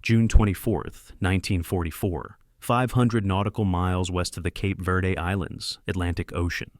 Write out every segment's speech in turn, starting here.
June 24th, 1944, 500 nautical miles west of the Cape Verde Islands, Atlantic Ocean.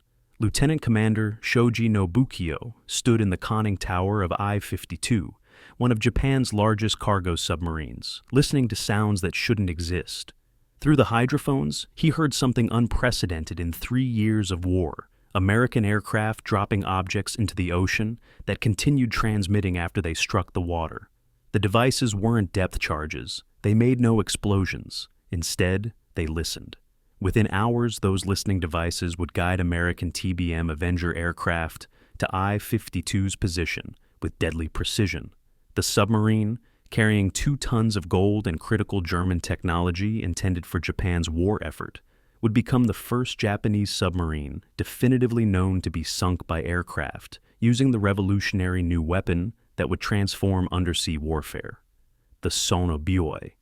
Lieutenant Commander Shoji Nobukiyo stood in the conning tower of I-52, one of Japan's largest cargo submarines, listening to sounds that shouldn't exist. Through the hydrophones, he heard something unprecedented in 3 years of war: American aircraft dropping objects into the ocean that continued transmitting after they struck the water. The devices weren't depth charges. They made no explosions. Instead, they listened. Within hours, those listening devices would guide American TBM Avenger aircraft to I-52's position with deadly precision. The submarine, carrying 2 tons of gold and critical German technology intended for Japan's war effort, would become the first Japanese submarine definitively known to be sunk by aircraft using the revolutionary new weapon that would transform undersea warfare, the sonobuoy.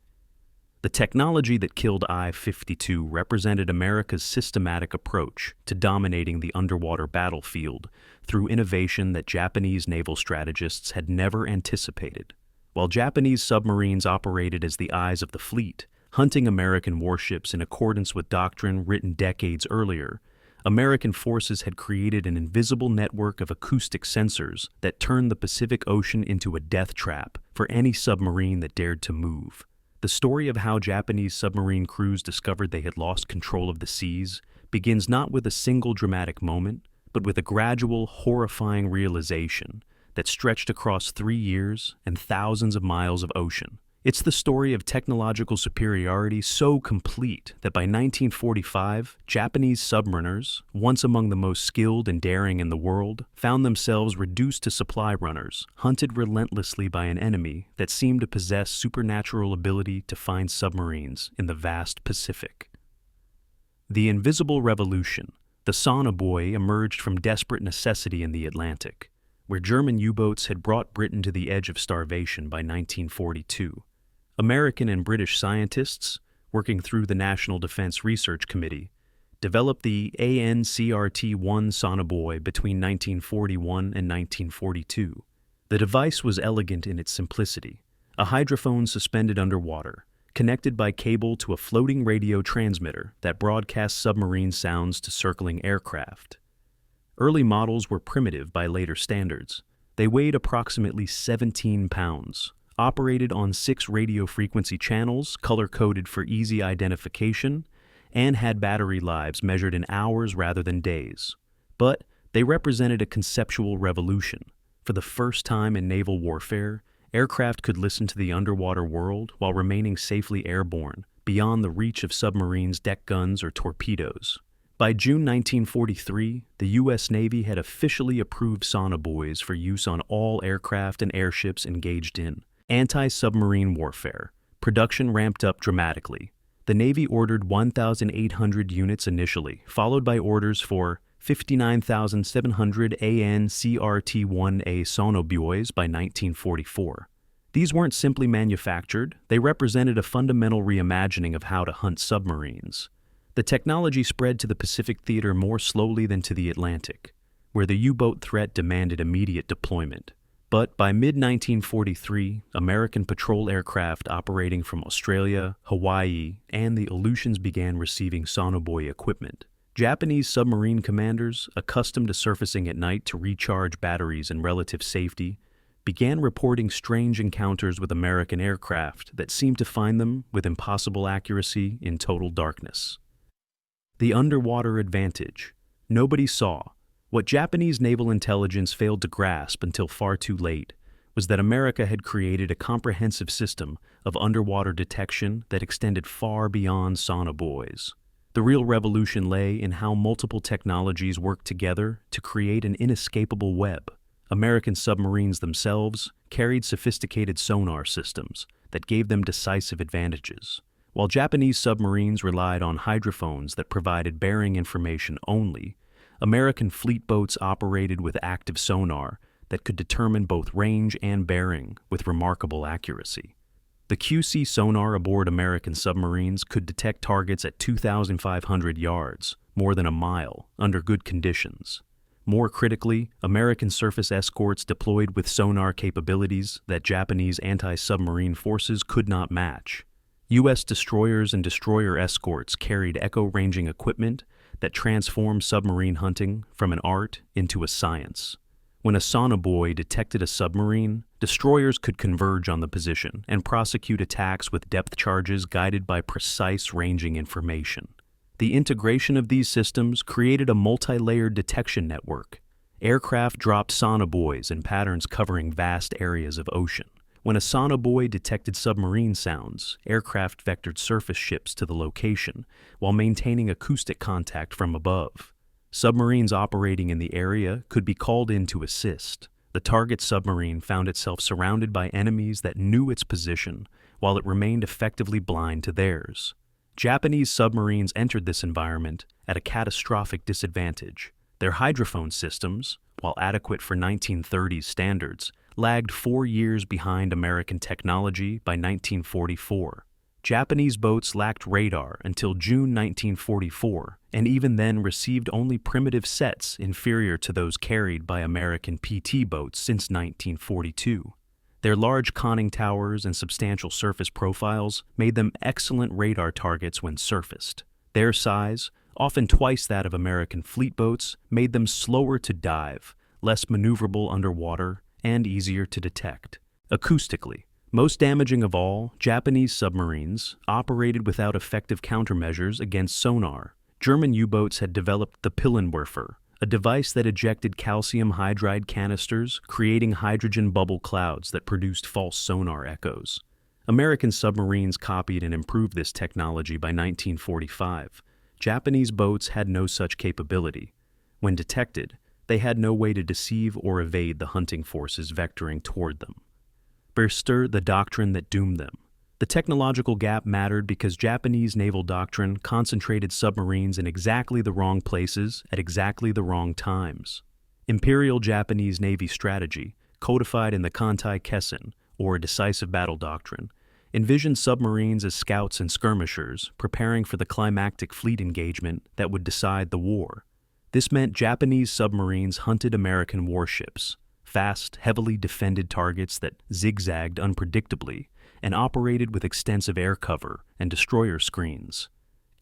The technology that killed I-52 represented America's systematic approach to dominating the underwater battlefield through innovation that Japanese naval strategists had never anticipated. While Japanese submarines operated as the eyes of the fleet, hunting American warships in accordance with doctrine written decades earlier, American forces had created an invisible network of acoustic sensors that turned the Pacific Ocean into a death trap for any submarine that dared to move. The story of how Japanese submarine crews discovered they had lost control of the seas begins not with a single dramatic moment, but with a gradual, horrifying realization that stretched across 3 years and thousands of miles of ocean. It's the story of technological superiority so complete that by 1945, Japanese submariners, once among the most skilled and daring in the world, found themselves reduced to supply runners, hunted relentlessly by an enemy that seemed to possess supernatural ability to find submarines in the vast Pacific. The Invisible Revolution, the sonobuoy, emerged from desperate necessity in the Atlantic, where German U-boats had brought Britain to the edge of starvation by 1942. American and British scientists, working through the National Defense Research Committee, developed the ANCRT-1 sonobuoy between 1941 and 1942. The device was elegant in its simplicity, a hydrophone suspended underwater, connected by cable to a floating radio transmitter that broadcast submarine sounds to circling aircraft. Early models were primitive by later standards. They weighed approximately 17 pounds, operated on 6 radio frequency channels color-coded for easy identification, and had battery lives measured in hours rather than days. But they represented a conceptual revolution. For the first time in naval warfare, aircraft could listen to the underwater world while remaining safely airborne, beyond the reach of submarines' deck guns or torpedoes. By June 1943, the U.S. Navy had officially approved sonobuoys for use on all aircraft and airships engaged in anti-submarine warfare. Production ramped up dramatically. The Navy ordered 1,800 units initially, followed by orders for 59,700 ANCRT-1A sonobuoys by 1944. These weren't simply manufactured, they represented a fundamental reimagining of how to hunt submarines. The technology spread to the Pacific theater more slowly than to the Atlantic, where the U-boat threat demanded immediate deployment. But by mid-1943, American patrol aircraft operating from Australia, Hawaii, and the Aleutians began receiving sonobuoy equipment. Japanese submarine commanders, accustomed to surfacing at night to recharge batteries in relative safety, began reporting strange encounters with American aircraft that seemed to find them with impossible accuracy in total darkness. The underwater advantage. Nobody saw. What Japanese naval intelligence failed to grasp until far too late was that America had created a comprehensive system of underwater detection that extended far beyond sonobuoys. The real revolution lay in how multiple technologies worked together to create an inescapable web. American submarines themselves carried sophisticated sonar systems that gave them decisive advantages, while Japanese submarines relied on hydrophones that provided bearing information only. American fleet boats operated with active sonar that could determine both range and bearing with remarkable accuracy. The QC sonar aboard American submarines could detect targets at 2,500 yards, more than a mile, under good conditions. More critically, American surface escorts deployed with sonar capabilities that Japanese anti-submarine forces could not match. U.S. destroyers and destroyer escorts carried echo-ranging equipment that transformed submarine hunting from an art into a science. When a sonobuoy detected a submarine, destroyers could converge on the position and prosecute attacks with depth charges guided by precise ranging information. The integration of these systems created a multi-layered detection network. Aircraft dropped sonobuoys in patterns covering vast areas of ocean. When a sonobuoy detected submarine sounds, aircraft vectored surface ships to the location while maintaining acoustic contact from above. Submarines operating in the area could be called in to assist. The target submarine found itself surrounded by enemies that knew its position, while it remained effectively blind to theirs. Japanese submarines entered this environment at a catastrophic disadvantage. Their hydrophone systems, while adequate for 1930s standards, lagged 4 years behind American technology by 1944. Japanese boats lacked radar until June 1944, and even then received only primitive sets inferior to those carried by American PT boats since 1942. Their large conning towers and substantial surface profiles made them excellent radar targets when surfaced. Their size, often twice that of American fleet boats, made them slower to dive, less maneuverable underwater, and easier to detect. Acoustically, most damaging of all, Japanese submarines operated without effective countermeasures against sonar. German U-boats had developed the Pillenwerfer, a device that ejected calcium hydride canisters, creating hydrogen bubble clouds that produced false sonar echoes. American submarines copied and improved this technology by 1945. Japanese boats had no such capability. When detected, they had no way to deceive or evade the hunting forces vectoring toward them. Berstir the doctrine that doomed them. The technological gap mattered because Japanese naval doctrine concentrated submarines in exactly the wrong places at exactly the wrong times. Imperial Japanese Navy strategy, codified in the Kantai Kessen, or decisive battle doctrine, envisioned submarines as scouts and skirmishers, preparing for the climactic fleet engagement that would decide the war. This meant Japanese submarines hunted American warships, fast, heavily defended targets that zigzagged unpredictably, and operated with extensive air cover and destroyer screens.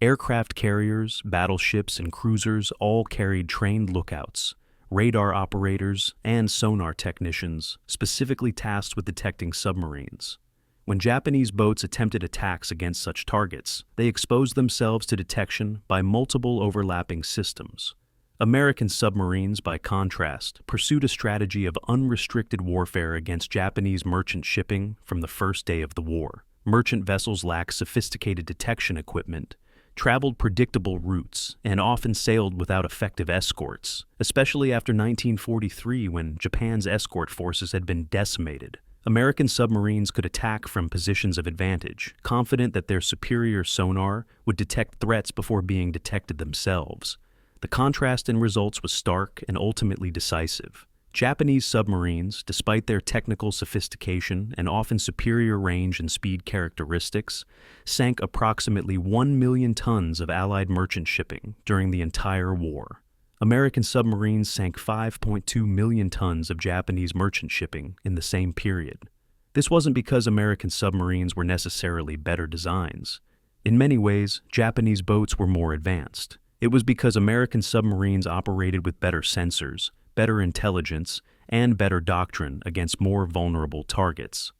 Aircraft carriers, battleships, and cruisers all carried trained lookouts, radar operators, and sonar technicians specifically tasked with detecting submarines. When Japanese boats attempted attacks against such targets, they exposed themselves to detection by multiple overlapping systems. American submarines, by contrast, pursued a strategy of unrestricted warfare against Japanese merchant shipping from the first day of the war. Merchant vessels lacked sophisticated detection equipment, traveled predictable routes, and often sailed without effective escorts, especially after 1943 when Japan's escort forces had been decimated. American submarines could attack from positions of advantage, confident that their superior sonar would detect threats before being detected themselves. The contrast in results was stark and ultimately decisive. Japanese submarines, despite their technical sophistication and often superior range and speed characteristics, sank approximately 1 million tons of Allied merchant shipping during the entire war. American submarines sank 5.2 million tons of Japanese merchant shipping in the same period. This wasn't because American submarines were necessarily better designs. In many ways, Japanese boats were more advanced. It was because American submarines operated with better sensors, better intelligence, and better doctrine against more vulnerable targets.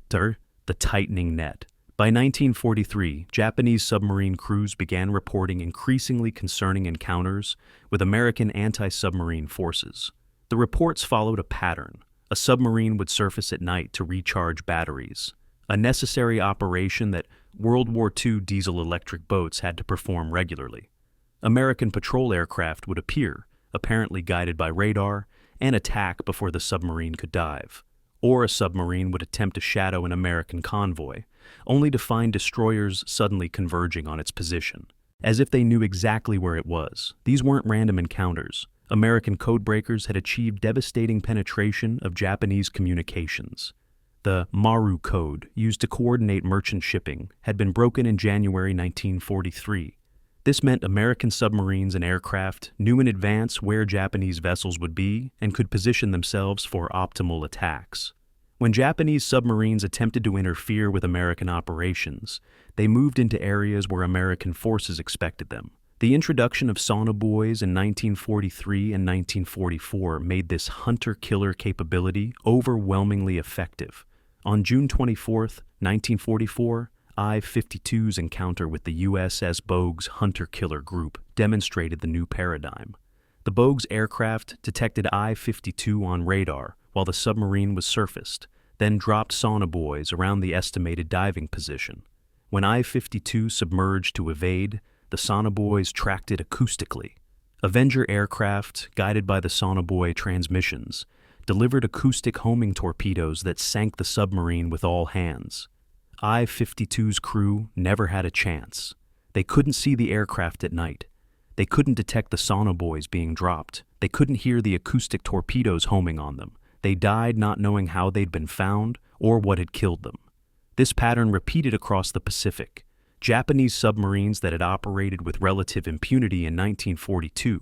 The tightening net. By 1943, Japanese submarine crews began reporting increasingly concerning encounters with American anti-submarine forces. The reports followed a pattern. A submarine would surface at night to recharge batteries, a necessary operation that World War II diesel-electric boats had to perform regularly. American patrol aircraft would appear, apparently guided by radar, and attack before the submarine could dive. Or a submarine would attempt to shadow an American convoy, only to find destroyers suddenly converging on its position, as if they knew exactly where it was. These weren't random encounters. American codebreakers had achieved devastating penetration of Japanese communications. The Maru Code, used to coordinate merchant shipping, had been broken in January 1943. This meant American submarines and aircraft knew in advance where Japanese vessels would be and could position themselves for optimal attacks. When Japanese submarines attempted to interfere with American operations, they moved into areas where American forces expected them. The introduction of sonobuoys in 1943 and 1944 made this hunter-killer capability overwhelmingly effective. On June 24, 1944, I-52's encounter with the USS Buoys hunter-killer group demonstrated the new paradigm. The Buoys aircraft detected I-52 on radar while the submarine was surfaced, then dropped sonobuoys around the estimated diving position. When I-52 submerged to evade, the sonobuoys tracked it acoustically. Avenger aircraft, guided by the sonobuoy transmissions, delivered acoustic homing torpedoes that sank the submarine with all hands. I-52's crew never had a chance. They couldn't see the aircraft at night. They couldn't detect the sonobuoys being dropped. They couldn't hear the acoustic torpedoes homing on them. They died not knowing how they'd been found or what had killed them. This pattern repeated across the Pacific. Japanese submarines that had operated with relative impunity in 1942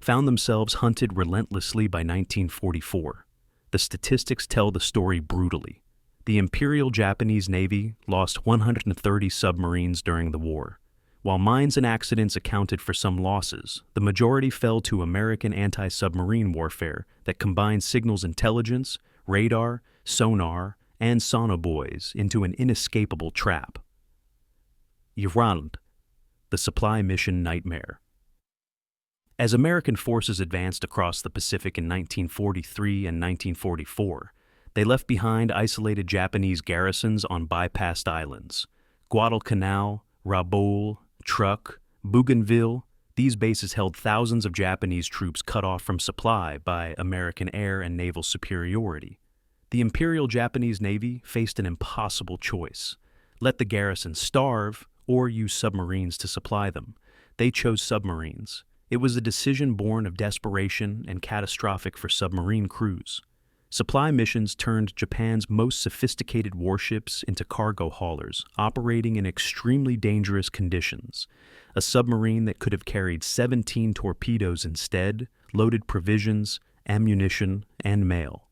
found themselves hunted relentlessly by 1944. The statistics tell the story brutally. The Imperial Japanese Navy lost 130 submarines during the war. While mines and accidents accounted for some losses, the majority fell to American anti-submarine warfare that combined signals intelligence, radar, sonar, and sonobuoys into an inescapable trap. Iran, the supply mission nightmare. As American forces advanced across the Pacific in 1943 and 1944, they left behind isolated Japanese garrisons on bypassed islands. Guadalcanal, Rabaul, Truk, Bougainville, these bases held thousands of Japanese troops cut off from supply by American air and naval superiority. The Imperial Japanese Navy faced an impossible choice: let the garrison starve or use submarines to supply them. They chose submarines. It was a decision born of desperation and catastrophic for submarine crews. Supply missions turned Japan's most sophisticated warships into cargo haulers, operating in extremely dangerous conditions. A submarine that could have carried 17 torpedoes instead loaded provisions, ammunition, and mail.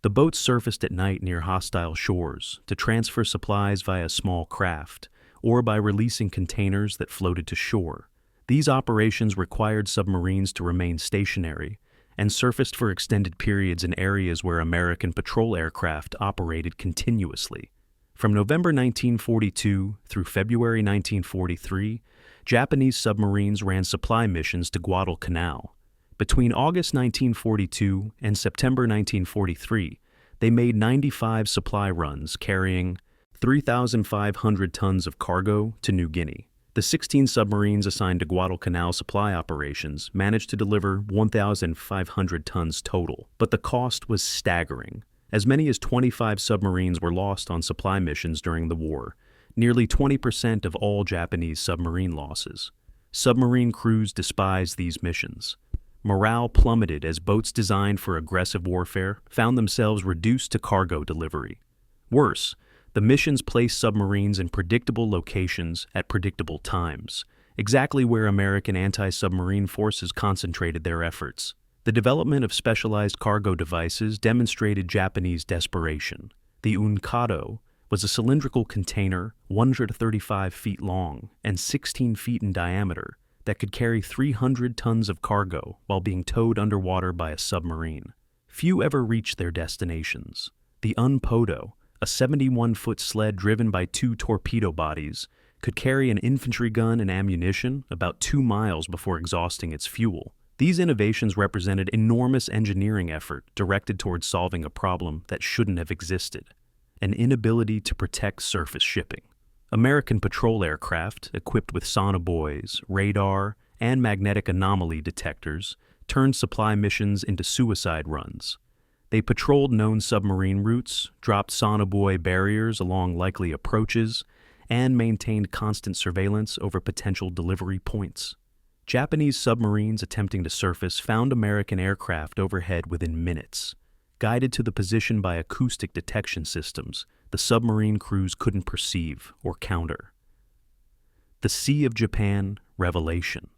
The boats surfaced at night near hostile shores to transfer supplies via small craft, or by releasing containers that floated to shore. These operations required submarines to remain stationary and surfaced for extended periods in areas where American patrol aircraft operated continuously. From November 1942 through February 1943, Japanese submarines ran supply missions to Guadalcanal. Between August 1942 and September 1943, they made 95 supply runs carrying 3,500 tons of cargo to New Guinea. The 16 submarines assigned to Guadalcanal supply operations managed to deliver 1,500 tons total, but the cost was staggering. As many as 25 submarines were lost on supply missions during the war, nearly 20% of all Japanese submarine losses. Submarine crews despised these missions. Morale plummeted as boats designed for aggressive warfare found themselves reduced to cargo delivery. Worse, the missions placed submarines in predictable locations at predictable times, exactly where American anti-submarine forces concentrated their efforts. The development of specialized cargo devices demonstrated Japanese desperation. The Unkado was a cylindrical container 135 feet long and 16 feet in diameter that could carry 300 tons of cargo while being towed underwater by a submarine. Few ever reached their destinations. The Unpodo, a 71-foot sled driven by 2 torpedo bodies, could carry an infantry gun and ammunition about 2 miles before exhausting its fuel. These innovations represented enormous engineering effort directed towards solving a problem that shouldn't have existed: an inability to protect surface shipping. American patrol aircraft, equipped with sonobuoys, radar, and magnetic anomaly detectors, turned supply missions into suicide runs. They patrolled known submarine routes, dropped sonobuoy barriers along likely approaches, and maintained constant surveillance over potential delivery points. Japanese submarines attempting to surface found American aircraft overhead within minutes. Guided to the position by acoustic detection systems, the submarine crews couldn't perceive or counter. The Sea of Japan revelation.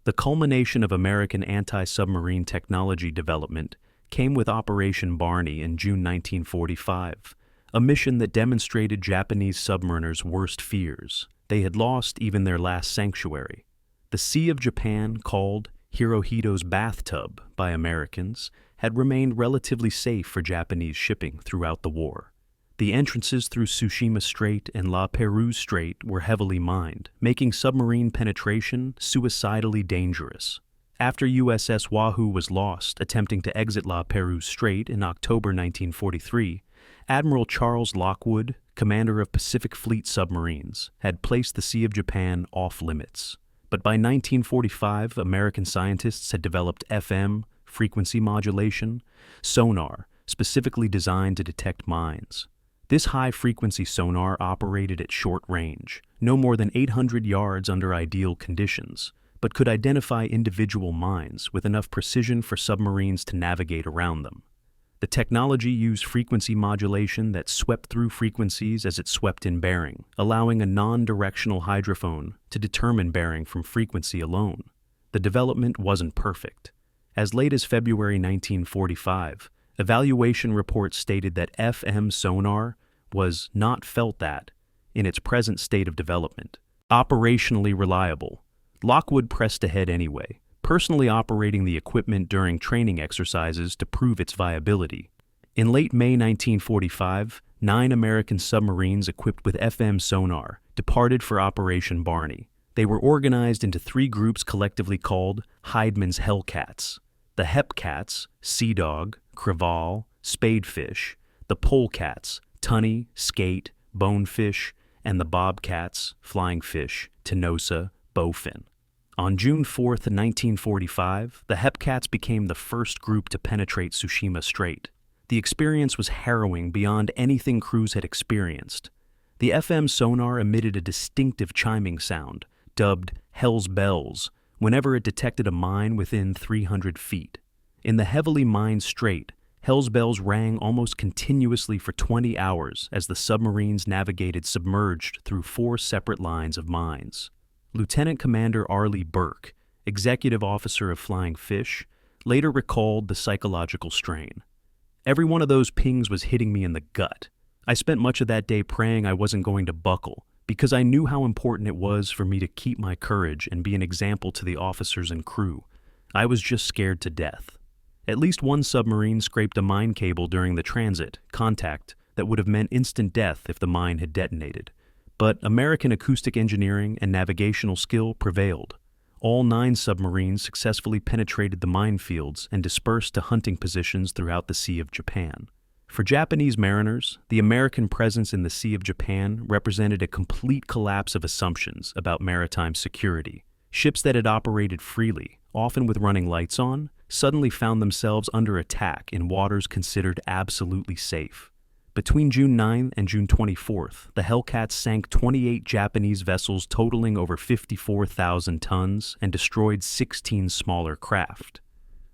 The culmination of American anti-submarine technology development came with Operation Barney in June 1945, a mission that demonstrated Japanese submariners' worst fears. They had lost even their last sanctuary. The Sea of Japan, called Hirohito's bathtub by Americans, had remained relatively safe for Japanese shipping throughout the war. The entrances through Tsushima Strait and La Pérouse Strait were heavily mined, making submarine penetration suicidally dangerous. After USS Wahoo was lost attempting to exit La Pérouse Strait in October 1943, Admiral Charles Lockwood, commander of Pacific Fleet submarines, had placed the Sea of Japan off-limits. But by 1945, American scientists had developed FM, frequency modulation, sonar, specifically designed to detect mines. This high-frequency sonar operated at short range, no more than 800 yards under ideal conditions, but could identify individual mines with enough precision for submarines to navigate around them. The technology used frequency modulation that swept through frequencies as it swept in bearing, allowing a non-directional hydrophone to determine bearing from frequency alone. The development wasn't perfect. As late as February 1945, evaluation reports stated that FM sonar was not felt that, in its present state of development, operationally reliable. Lockwood pressed ahead anyway, personally operating the equipment during training exercises to prove its viability. In late May 1945, 9 American submarines equipped with FM sonar departed for Operation Barney. They were organized into 3 groups collectively called Heidmann's Hellcats: the Hepcats, Sea Dog, Creval, Spadefish; the Polecats, Tunny, Skate, Bonefish; and the Bobcats, Flying Fish, Tenosa, Bowfin. On June 4, 1945, the Hepcats became the first group to penetrate Tsushima Strait. The experience was harrowing beyond anything crews had experienced. The FM sonar emitted a distinctive chiming sound, dubbed Hell's Bells, whenever it detected a mine within 300 feet. In the heavily mined strait, Hell's Bells rang almost continuously for 20 hours as the submarines navigated submerged through 4 separate lines of mines. Lieutenant Commander Arleigh Burke, executive officer of Flying Fish, later recalled the psychological strain. "Every one of those pings was hitting me in the gut. I spent much of that day praying I wasn't going to buckle, because I knew how important it was for me to keep my courage and be an example to the officers and crew. I was just scared to death." At least one submarine scraped a mine cable during the transit contact that would have meant instant death if the mine had detonated. But American acoustic engineering and navigational skill prevailed. All 9 submarines successfully penetrated the minefields and dispersed to hunting positions throughout the Sea of Japan. For Japanese mariners, the American presence in the Sea of Japan represented a complete collapse of assumptions about maritime security. Ships that had operated freely, often with running lights on, suddenly found themselves under attack in waters considered absolutely safe. Between June 9 and June 24th, the Hellcats sank 28 Japanese vessels totaling over 54,000 tons and destroyed 16 smaller craft.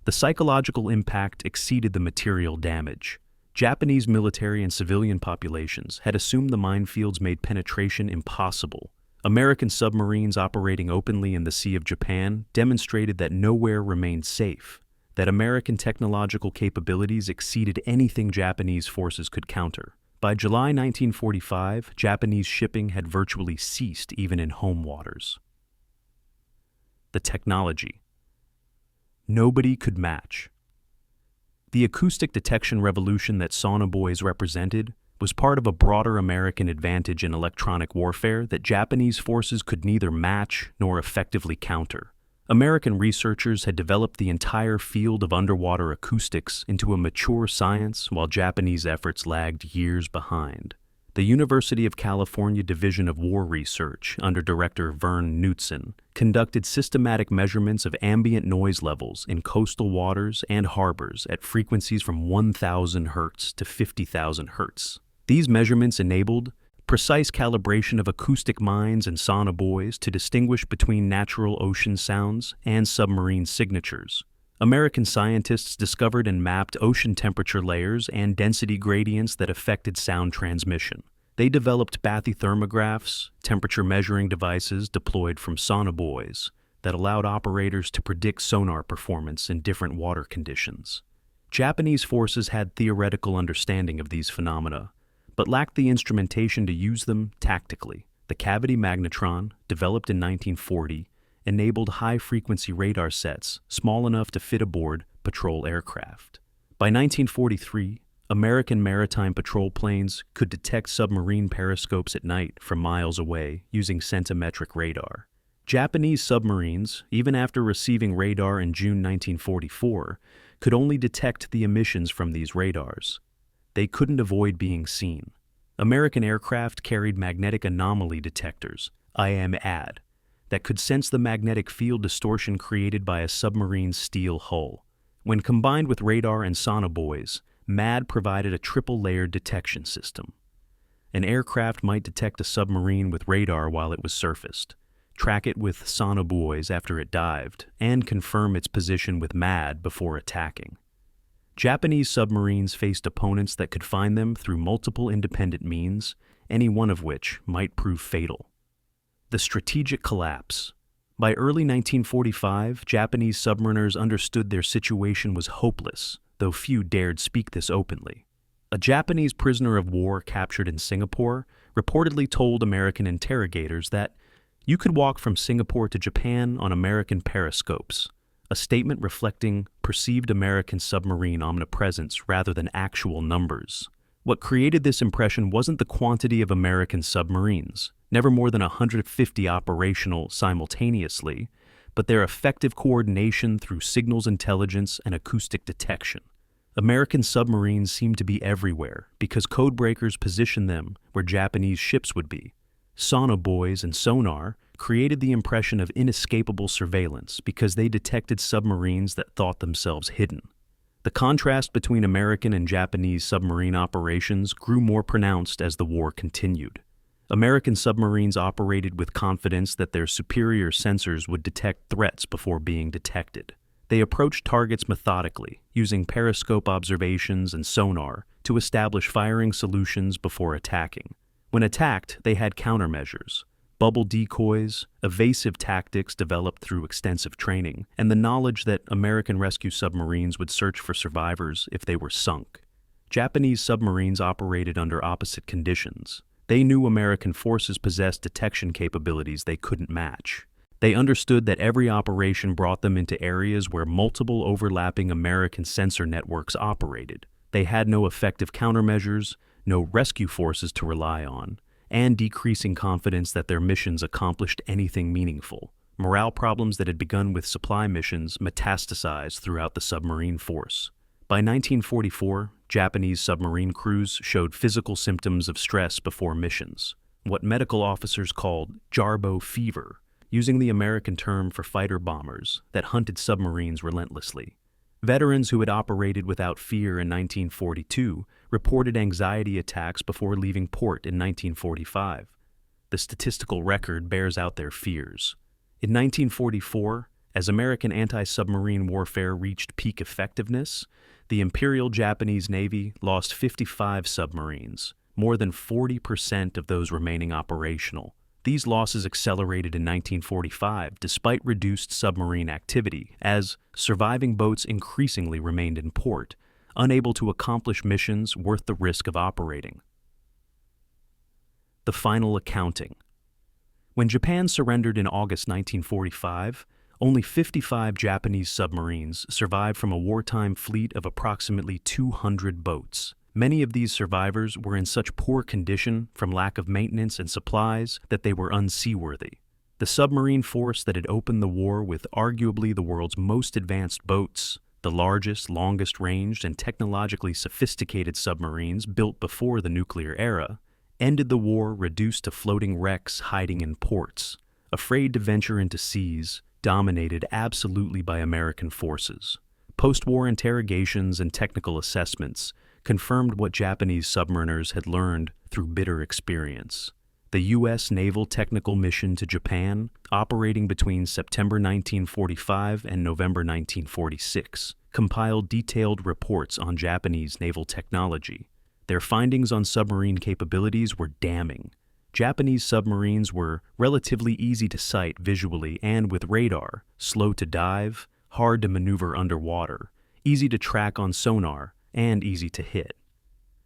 The psychological impact exceeded the material damage. Japanese military and civilian populations had assumed the minefields made penetration impossible. American submarines operating openly in the Sea of Japan demonstrated that nowhere remained safe, that American technological capabilities exceeded anything Japanese forces could counter. By July 1945, Japanese shipping had virtually ceased even in home waters. The technology. Nobody could match. The acoustic detection revolution that sonobuoys represented was part of a broader American advantage in electronic warfare that Japanese forces could neither match nor effectively counter. American researchers had developed the entire field of underwater acoustics into a mature science while Japanese efforts lagged years behind. The University of California Division of War Research, under Director Vern Knutson, conducted systematic measurements of ambient noise levels in coastal waters and harbors at frequencies from 1,000 Hz to 50,000 Hz. These measurements enabled precise calibration of acoustic mines and sonobuoys to distinguish between natural ocean sounds and submarine signatures. American scientists discovered and mapped ocean temperature layers and density gradients that affected sound transmission. They developed bathythermographs, temperature-measuring devices deployed from sonobuoys that allowed operators to predict sonar performance in different water conditions. Japanese forces had theoretical understanding of these phenomena, but lacked the instrumentation to use them tactically. The cavity magnetron, developed in 1940, enabled high-frequency radar sets small enough to fit aboard patrol aircraft. By 1943, American maritime patrol planes could detect submarine periscopes at night from miles away using centimetric radar. Japanese submarines, even after receiving radar in June 1944, could only detect the emissions from these radars. They couldn't avoid being seen. American aircraft carried magnetic anomaly detectors, IMAD, that could sense the magnetic field distortion created by a submarine's steel hull. When combined with radar and sonobuoys, MAD provided a triple-layered detection system. An aircraft might detect a submarine with radar while it was surfaced, track it with sonobuoys after it dived, and confirm its position with MAD before attacking. Japanese submarines faced opponents that could find them through multiple independent means, any one of which might prove fatal. The strategic collapse. By early 1945, Japanese submariners understood their situation was hopeless, though few dared speak this openly. A Japanese prisoner of war captured in Singapore reportedly told American interrogators that you could walk from Singapore to Japan on American periscopes, a statement reflecting perceived American submarine omnipresence rather than actual numbers. What created this impression wasn't the quantity of American submarines, never more than 150 operational simultaneously, but their effective coordination through signals intelligence and acoustic detection. American submarines seemed to be everywhere because codebreakers positioned them where Japanese ships would be. Sonobuoys and sonar created the impression of inescapable surveillance because they detected submarines that thought themselves hidden. The contrast between American and Japanese submarine operations grew more pronounced as the war continued. American submarines operated with confidence that their superior sensors would detect threats before being detected. They approached targets methodically, using periscope observations and sonar to establish firing solutions before attacking. When attacked, they had countermeasures, bubble decoys, evasive tactics developed through extensive training, and the knowledge that American rescue submarines would search for survivors if they were sunk. Japanese submarines operated under opposite conditions. They knew American forces possessed detection capabilities they couldn't match. They understood that every operation brought them into areas where multiple overlapping American sensor networks operated. They had no effective countermeasures, no rescue forces to rely on, and decreasing confidence that their missions accomplished anything meaningful. Morale problems that had begun with supply missions metastasized throughout the submarine force. By 1944, Japanese submarine crews showed physical symptoms of stress before missions, what medical officers called jarbo fever, using the American term for fighter bombers that hunted submarines relentlessly. Veterans who had operated without fear in 1942 reported anxiety attacks before leaving port in 1945. The statistical record bears out their fears. In 1944, as American anti-submarine warfare reached peak effectiveness, the Imperial Japanese Navy lost 55 submarines, more than 40% of those remaining operational. These losses accelerated in 1945 despite reduced submarine activity, as surviving boats increasingly remained in port, unable to accomplish missions worth the risk of operating. The final accounting. When Japan surrendered in August 1945, only 55 Japanese submarines survived from a wartime fleet of approximately 200 boats. Many of these survivors were in such poor condition from lack of maintenance and supplies that they were unseaworthy. The submarine force that had opened the war with arguably the world's most advanced boats, the largest, longest-ranged, and technologically sophisticated submarines built before the nuclear era, ended the war reduced to floating wrecks hiding in ports, afraid to venture into seas dominated absolutely by American forces. Post-war interrogations and technical assessments confirmed what Japanese submariners had learned through bitter experience. The U.S. Naval Technical Mission to Japan, operating between September 1945 and November 1946, compiled detailed reports on Japanese naval technology. Their findings on submarine capabilities were damning. Japanese submarines were relatively easy to sight visually and with radar, slow to dive, hard to maneuver underwater, easy to track on sonar, and easy to hit.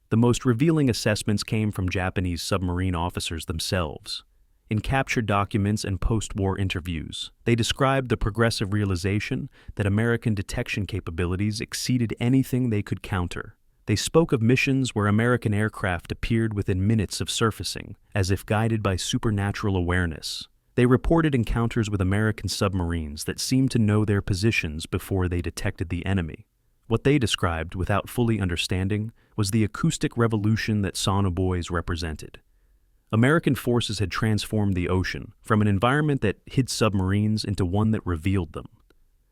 The most revealing assessments came from Japanese submarine officers themselves. In captured documents and post-war interviews, they described the progressive realization that American detection capabilities exceeded anything they could counter. They spoke of missions where American aircraft appeared within minutes of surfacing, as if guided by supernatural awareness. They reported encounters with American submarines that seemed to know their positions before they detected the enemy. What they described, without fully understanding, was the acoustic revolution that sonobuoys represented. American forces had transformed the ocean from an environment that hid submarines into one that revealed them.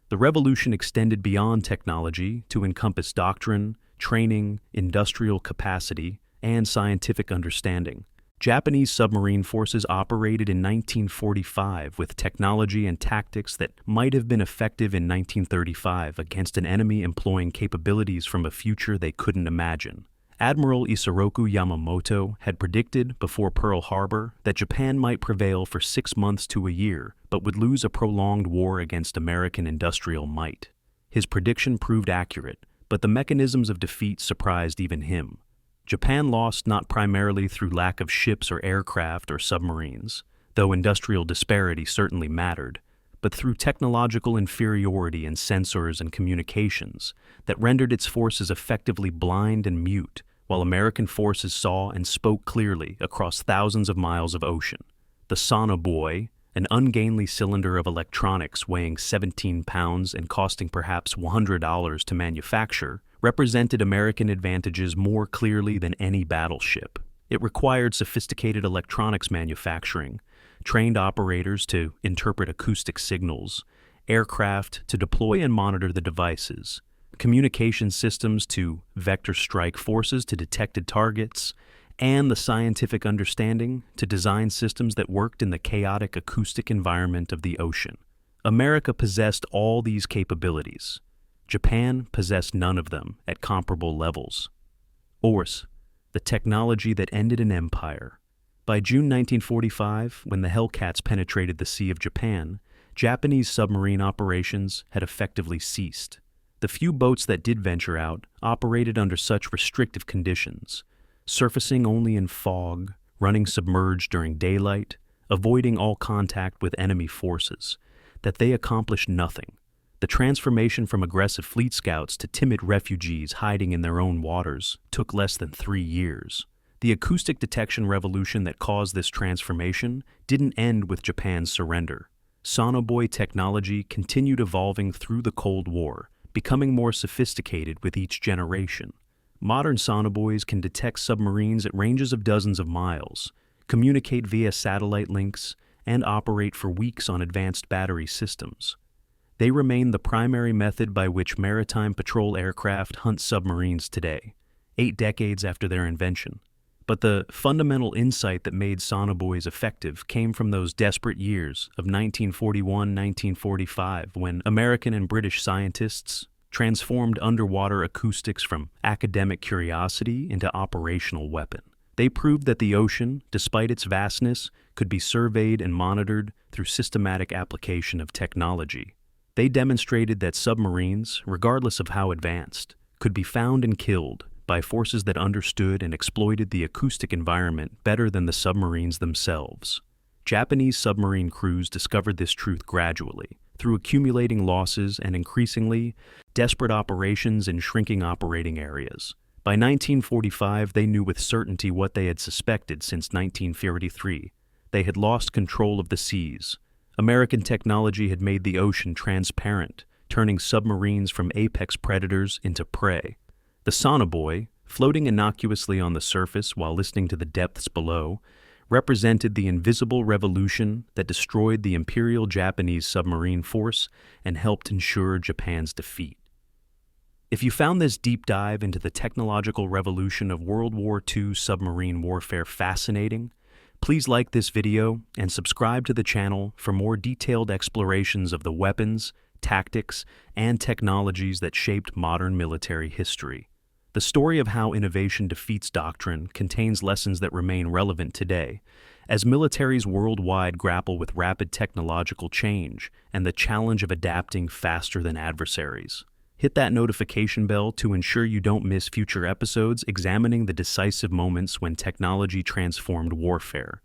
The revolution extended beyond technology to encompass doctrine, training, industrial capacity, and scientific understanding. Japanese submarine forces operated in 1945 with technology and tactics that might have been effective in 1935 against an enemy employing capabilities from a future they couldn't imagine. Admiral Isoroku Yamamoto had predicted before Pearl Harbor that Japan might prevail for 6 months to a year, but would lose a prolonged war against American industrial might. His prediction proved accurate, but the mechanisms of defeat surprised even him. Japan lost not primarily through lack of ships or aircraft or submarines, though industrial disparity certainly mattered, but through technological inferiority in sensors and communications that rendered its forces effectively blind and mute, while American forces saw and spoke clearly across thousands of miles of ocean. The sonobuoy, an ungainly cylinder of electronics weighing 17 pounds and costing perhaps $100 to manufacture, represented American advantages more clearly than any battleship. It required sophisticated electronics manufacturing, trained operators to interpret acoustic signals, aircraft to deploy and monitor the devices, communication systems to vector strike forces to detected targets, and the scientific understanding to design systems that worked in the chaotic acoustic environment of the ocean. America possessed all these capabilities. Japan possessed none of them at comparable levels. ORS, the technology that ended an empire. By June 1945, when the Hellcats penetrated the Sea of Japan, Japanese submarine operations had effectively ceased. The few boats that did venture out operated under such restrictive conditions, surfacing only in fog, running submerged during daylight, avoiding all contact with enemy forces, that they accomplished nothing. The transformation from aggressive fleet scouts to timid refugees hiding in their own waters took less than 3 years. The acoustic detection revolution that caused this transformation didn't end with Japan's surrender. Sonobuoy technology continued evolving through the Cold War, becoming more sophisticated with each generation. Modern sonobuoys can detect submarines at ranges of dozens of miles, communicate via satellite links, and operate for weeks on advanced battery systems. They remain the primary method by which maritime patrol aircraft hunt submarines today, 8 decades after their invention. But the fundamental insight that made sonobuoys effective came from those desperate years of 1941-1945 when American and British scientists transformed underwater acoustics from academic curiosity into operational weapon. They proved that the ocean, despite its vastness, could be surveyed and monitored through systematic application of technology. They demonstrated that submarines, regardless of how advanced, could be found and killed by forces that understood and exploited the acoustic environment better than the submarines themselves. Japanese submarine crews discovered this truth gradually, through accumulating losses and increasingly desperate operations in shrinking operating areas. By 1945, they knew with certainty what they had suspected since 1943. They had lost control of the seas. American technology had made the ocean transparent, turning submarines from apex predators into prey. The sonobuoy, floating innocuously on the surface while listening to the depths below, represented the invisible revolution that destroyed the Imperial Japanese submarine force and helped ensure Japan's defeat. If you found this deep dive into the technological revolution of World War II submarine warfare fascinating, please like this video and subscribe to the channel for more detailed explorations of the weapons, tactics, and technologies that shaped modern military history. The story of how innovation defeats doctrine contains lessons that remain relevant today, as militaries worldwide grapple with rapid technological change and the challenge of adapting faster than adversaries. Hit that notification bell to ensure you don't miss future episodes examining the decisive moments when technology transformed warfare.